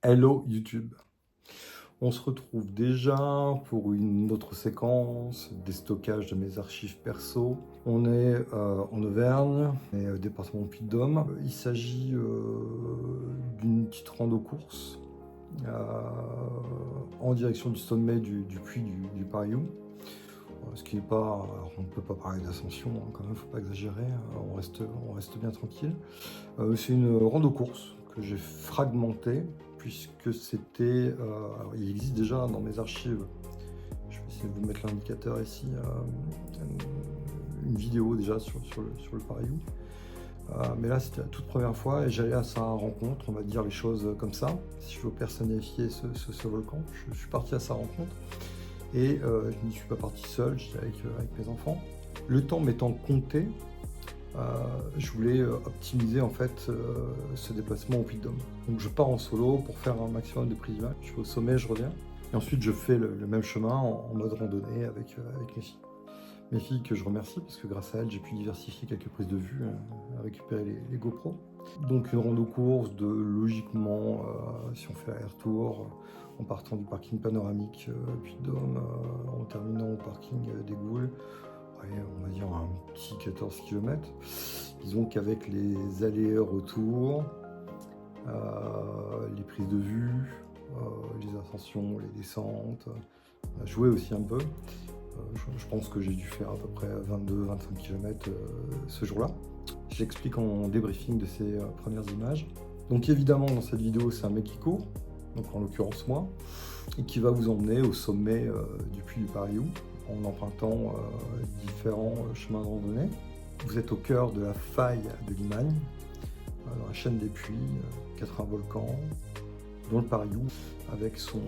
Hello YouTube. On se retrouve déjà pour une autre séquence des stockages de mes archives perso. On est en Auvergne, département Puy-de-Dôme. Il s'agit d'une petite rando-course en direction du sommet du puy du Pariou. Ce qui n'est pas, alors on ne peut pas parler d'ascension, hein, quand même, il ne faut pas exagérer, on reste bien tranquille. C'est une rando-course que j'ai fragmentée, puisque c'était... alors il existe déjà dans mes archives, je vais essayer de vous mettre l'indicateur ici, une vidéo déjà sur le Pariou. Mais là c'était la toute première fois et j'allais à sa rencontre, on va dire les choses comme ça, si je veux personnifier ce volcan. Je suis parti à sa rencontre et je n'y suis pas parti seul, j'étais avec mes enfants. Le temps m'étant compté, je voulais optimiser en fait ce déplacement au Puy-de-Dôme. Donc je pars en solo pour faire un maximum de prises d'image. Je vais au sommet, je reviens. Et ensuite je fais le même chemin en mode randonnée avec mes filles. Mes filles que je remercie parce que grâce à elles j'ai pu diversifier quelques prises de vue, récupérer les GoPro. Donc une rando course de logiquement, si on fait aller-retour, en partant du parking panoramique Puy-de-Dôme, en terminant au parking des Goules, on va dire un petit 14 km. Disons qu'avec les allers-retours, les prises de vue, les ascensions, les descentes, jouer aussi un peu. Je pense que j'ai dû faire à peu près 22-25 km ce jour-là. J'explique en débriefing de ces premières images. Donc évidemment dans cette vidéo c'est un mec qui court, donc en l'occurrence moi, et qui va vous emmener au sommet du puy du Pariou en empruntant différents chemins de randonnée. Vous êtes au cœur de la faille de Limagne, dans la chaîne des puits, 80 volcans, dont le Pariou, avec son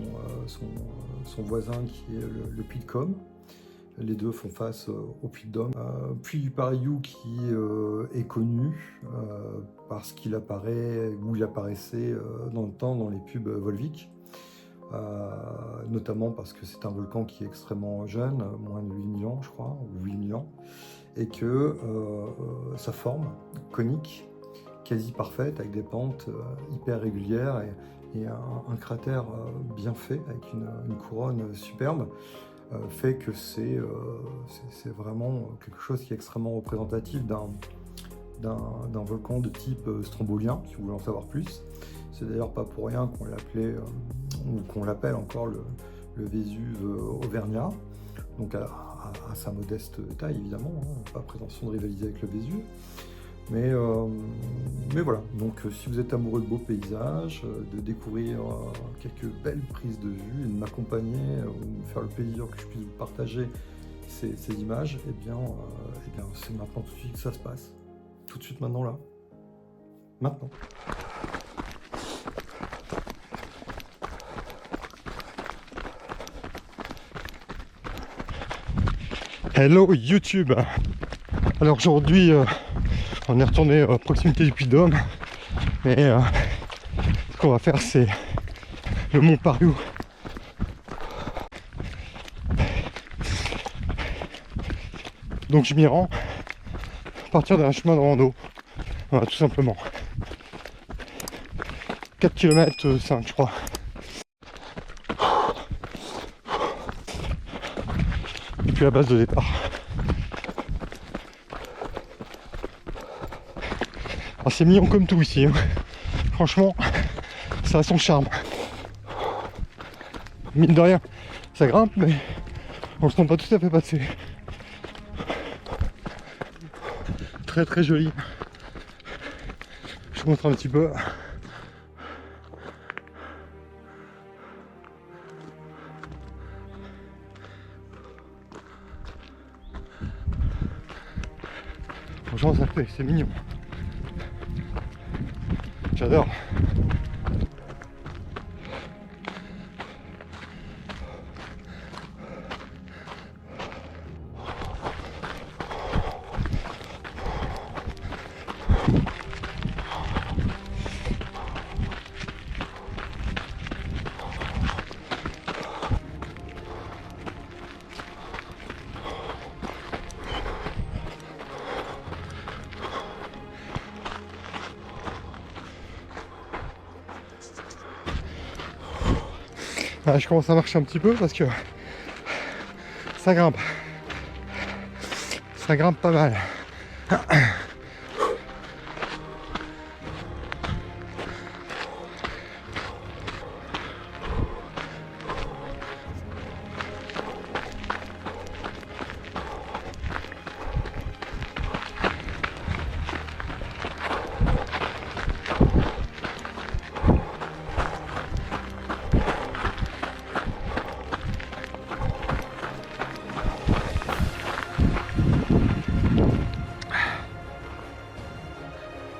voisin qui est le Puy de Côme. Les deux font face au Puy-de-Dôme. Puy du Pariou qui est connu parce qu'il apparaît, ou il apparaissait dans le temps dans les pubs Volvic. Notamment parce que c'est un volcan qui est extrêmement jeune, moins de 8000 ans je crois, ou 8000 ans, et que sa forme conique, quasi parfaite, avec des pentes hyper régulières et un cratère bien fait, avec une couronne superbe, fait que c'est vraiment quelque chose qui est extrêmement représentatif d'un volcan de type strombolien, si vous voulez en savoir plus. C'est d'ailleurs pas pour rien qu'on l'appelait, ou qu'on l'appelle encore le Vésuve auvergnat, donc à sa modeste taille évidemment, hein, pas prétention de rivaliser avec le Vésuve. Mais voilà, donc si vous êtes amoureux de beaux paysages, de découvrir quelques belles prises de vue, et de m'accompagner ou me faire le plaisir que je puisse vous partager ces images, eh bien c'est maintenant tout de suite que ça se passe. Tout de suite maintenant là. Maintenant. Hello YouTube. Alors aujourd'hui on est retourné à proximité du Puy-de-Dôme, et ce qu'on va faire c'est le mont Pariou. Donc je m'y rends à partir d'un chemin de rando, voilà, tout simplement. 4 km 5 je crois. Depuis la base de départ. Alors c'est mignon comme tout ici, hein. Franchement ça a son charme. Mine de rien ça grimpe, mais on le sent pas tout à fait passer. Très très joli. Je vous montre un petit peu. Franchement ça fait, c'est mignon. J'adore. Là, je commence à marcher un petit peu parce que ça grimpe. Ça grimpe pas mal.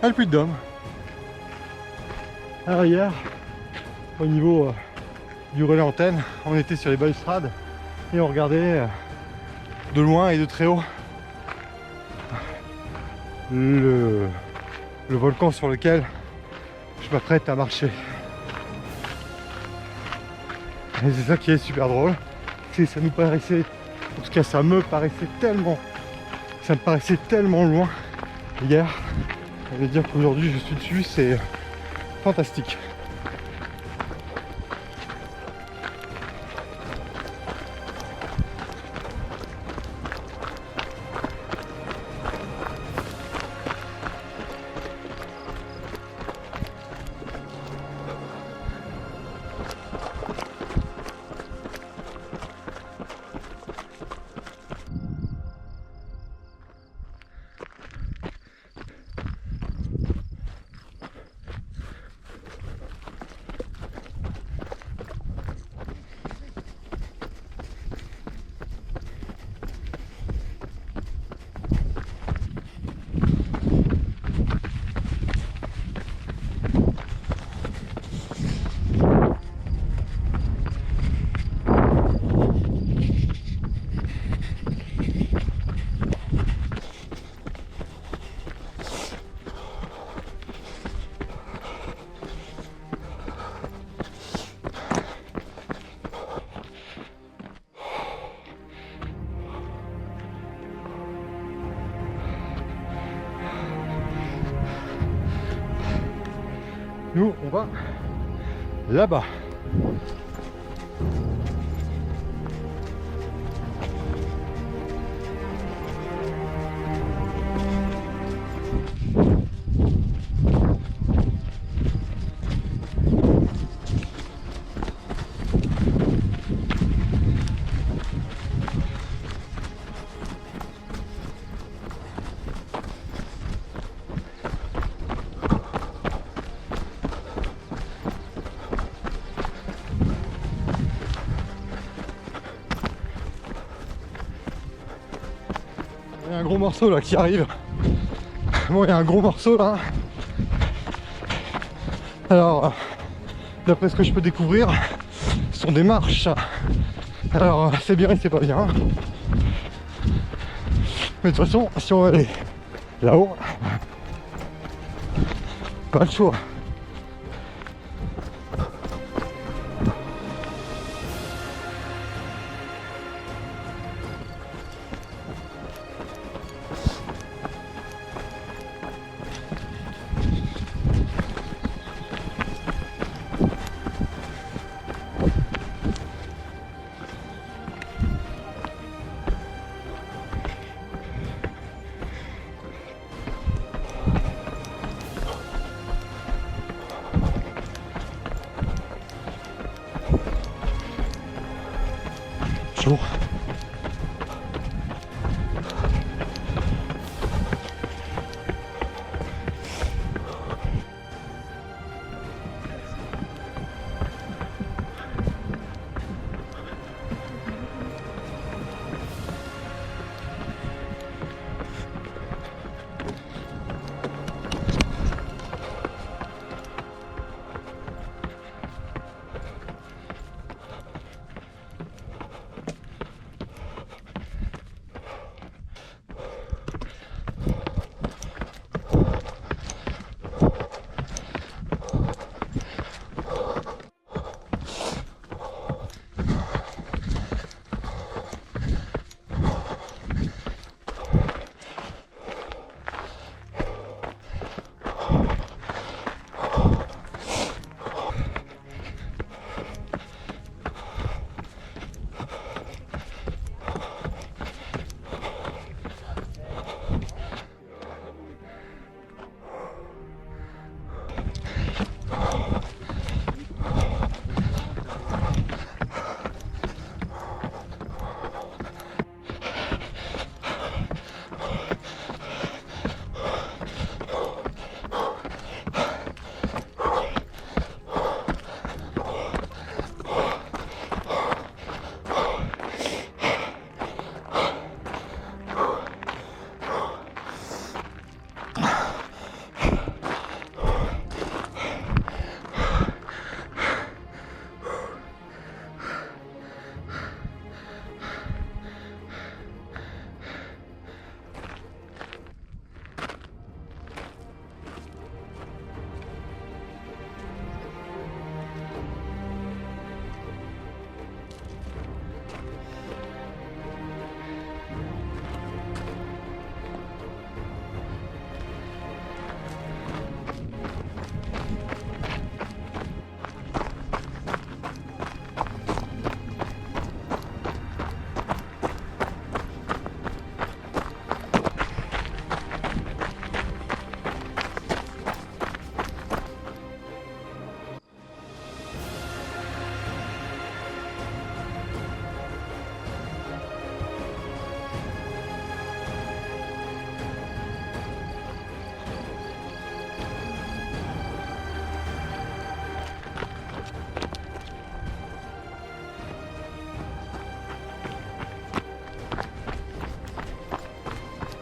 Ah, le Puy-de-Dôme. Alors hier, au niveau du relais antenne, on était sur les balustrades et on regardait de loin et de très haut le volcan sur lequel je m'apprête à marcher. Et c'est ça qui est super drôle, c'est que ça nous paraissait, en tout cas ça me paraissait tellement loin hier. Ça veut dire qu'aujourd'hui je suis dessus, c'est fantastique. Nous, on va là-bas. Il y a un gros morceau là qui arrive. Bon, il y a un gros morceau là. Alors, d'après ce que je peux découvrir, ce sont des marches. Alors, c'est bien et c'est pas bien. Mais de toute façon, si on va aller là-haut, pas le choix. Chaud.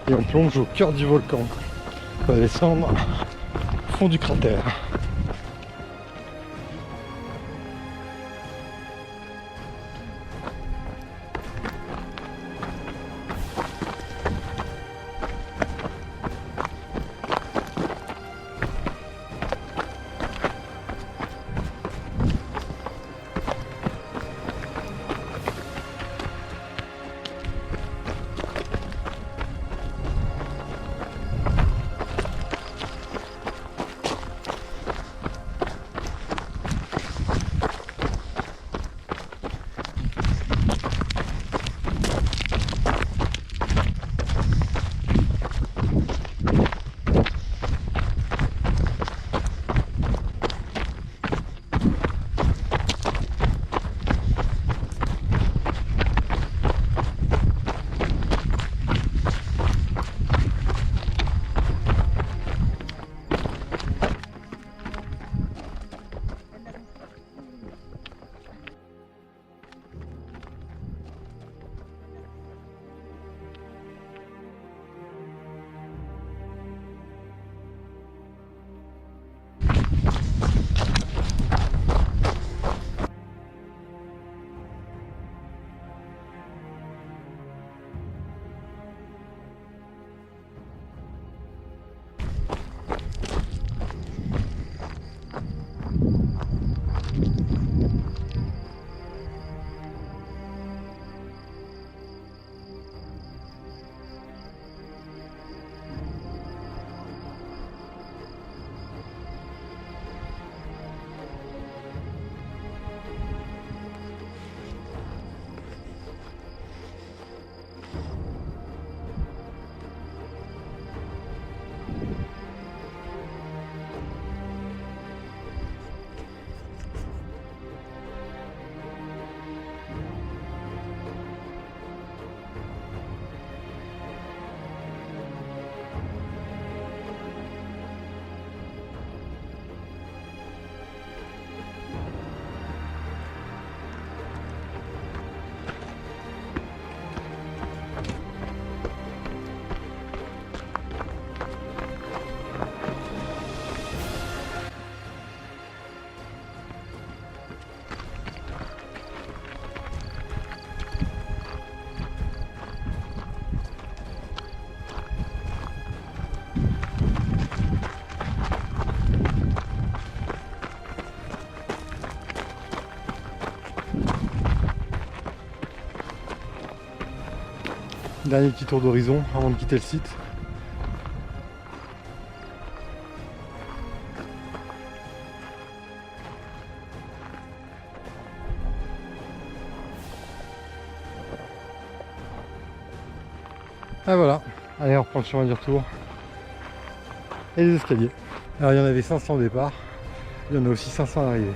et on plonge au cœur du volcan. On va descendre au fond du cratère. Dernier petit tour d'horizon avant de quitter le site. Ah voilà, allez on reprend le chemin du retour. Et les escaliers. Alors il y en avait 500 au départ, il y en a aussi 500 à l'arrivée.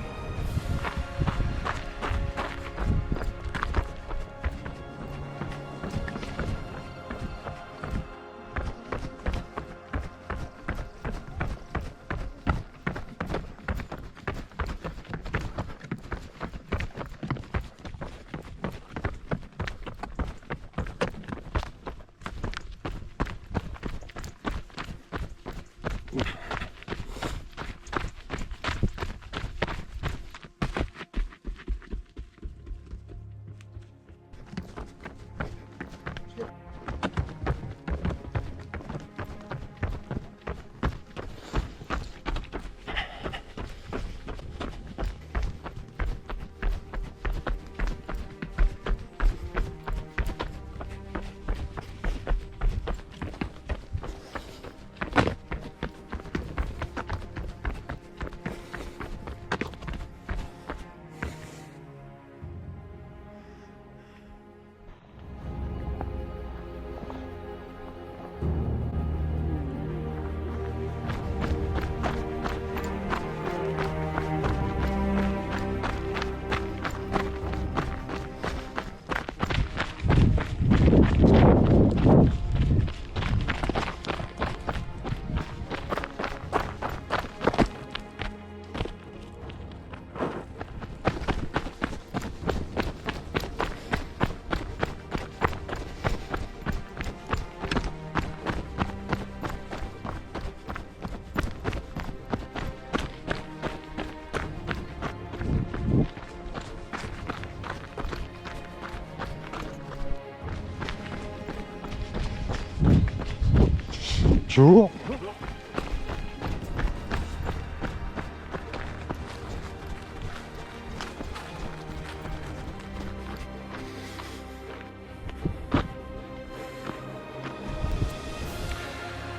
Bonjour. «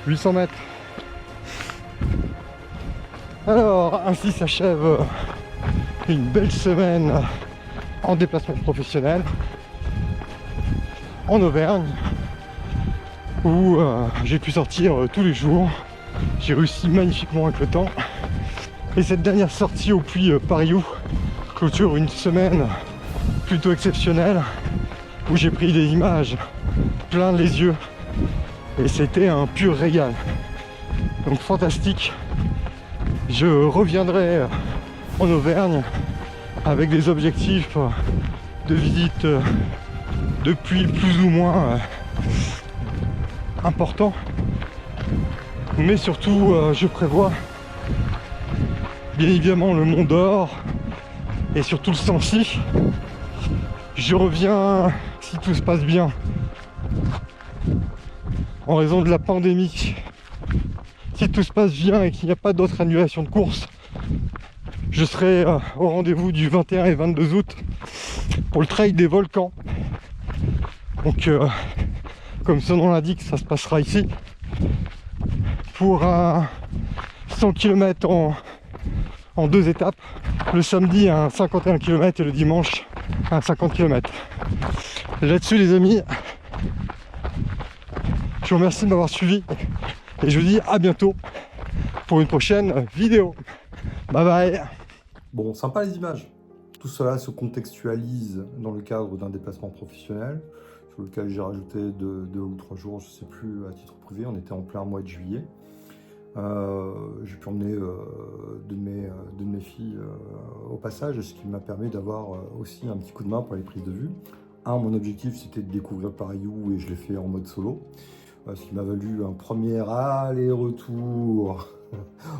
800 mètres. Alors, ainsi s'achève une belle semaine en déplacement professionnel en Auvergne où j'ai pu sortir tous les jours. J'ai réussi magnifiquement avec le temps. Et cette dernière sortie au puits Pariou clôture une semaine plutôt exceptionnelle où j'ai pris des images plein les yeux et c'était un pur régal. Donc fantastique. Je reviendrai en Auvergne avec des objectifs de visite depuis plus ou moins importants. Mais surtout, je prévois bien évidemment le Mont d'Or et surtout le Sancy. Je reviens, si tout se passe bien, en raison de la pandémie. Si tout se passe bien et qu'il n'y a pas d'autres annulations de course, je serai au rendez-vous du 21 et 22 août pour le trail des volcans. Donc, comme son nom l'indique, ça se passera ici pour un 100 km en 2 étapes. Le samedi un 51 km et le dimanche un 50 km. Là-dessus les amis, je vous remercie de m'avoir suivi et je vous dis à bientôt pour une prochaine vidéo. Bye bye. Bon, sympa les images. Tout cela se contextualise dans le cadre d'un déplacement professionnel sur lequel j'ai rajouté 2 ou 3 jours, je ne sais plus, à titre privé. On était en plein mois de juillet. J'ai pu emmener deux de mes filles au passage, ce qui m'a permis d'avoir aussi un petit coup de main pour les prises de vue. Mon objectif c'était de découvrir Pariou et je l'ai fait en mode solo, ce qui m'a valu un premier aller-retour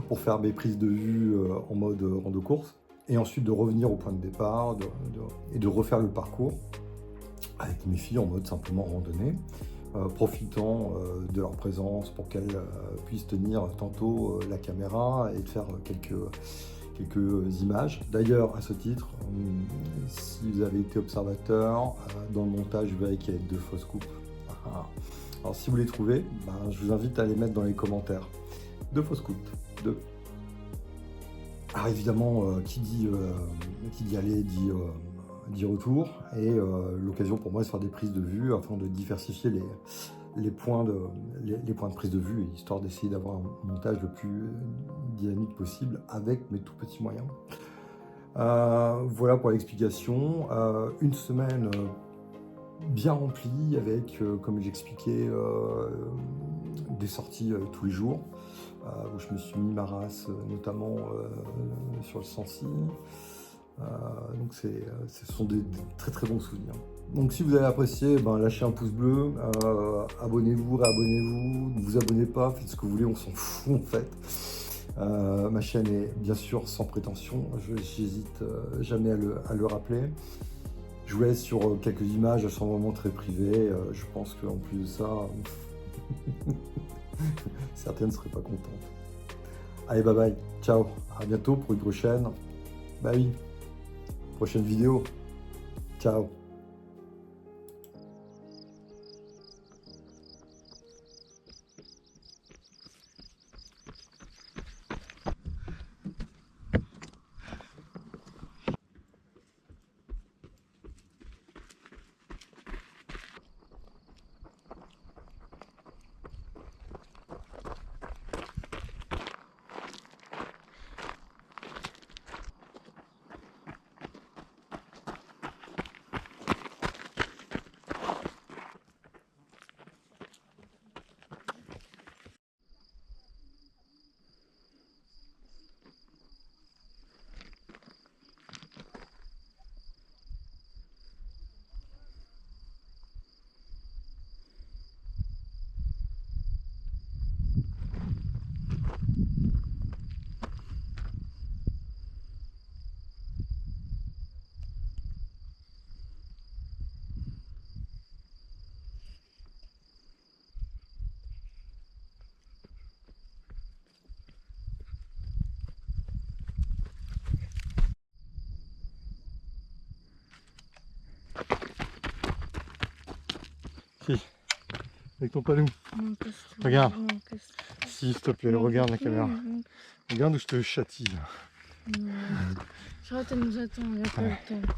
pour faire mes prises de vue en mode rando course et ensuite de revenir au point de départ et de refaire le parcours avec mes filles en mode simplement randonnée. Profitant de leur présence pour qu'elles puissent tenir tantôt la caméra et de faire quelques images. D'ailleurs, à ce titre, si vous avez été observateur, dans le montage, vous verrez qu'il y a 2 fausses coupes. Alors si vous les trouvez, je vous invite à les mettre dans les commentaires. 2 fausses coupes, 2. Alors évidemment, qui dit aller dit retour, et l'occasion pour moi de faire des prises de vue afin de diversifier les points de prise de vue, histoire d'essayer d'avoir un montage le plus dynamique possible avec mes tout petits moyens. Voilà pour l'explication. Une semaine bien remplie avec, comme j'expliquais, des sorties tous les jours, où je me suis mis ma race, notamment sur le Sancy. Donc ce sont des très très bons souvenirs. Donc si vous avez apprécié, lâchez un pouce bleu, abonnez-vous, réabonnez-vous, ne vous abonnez pas, faites ce que vous voulez, on s'en fout en fait. Ma chaîne est bien sûr sans prétention, j'hésite jamais à le rappeler. Je vous laisse sur quelques images, elles sont vraiment très privées, je pense qu'en plus de ça, certaines ne seraient pas contentes. Allez, bye bye, ciao, à bientôt pour une prochaine. Bah oui, prochaine vidéo. Ciao. Si. Avec ton panou. Non, casse-toi. Regarde. Non, casse-toi. Si, s'il te plaît, Non, regarde la caméra. non, Regarde où je te châtie. non. Charlotte, elle nous attend, il n'y a pas le temps.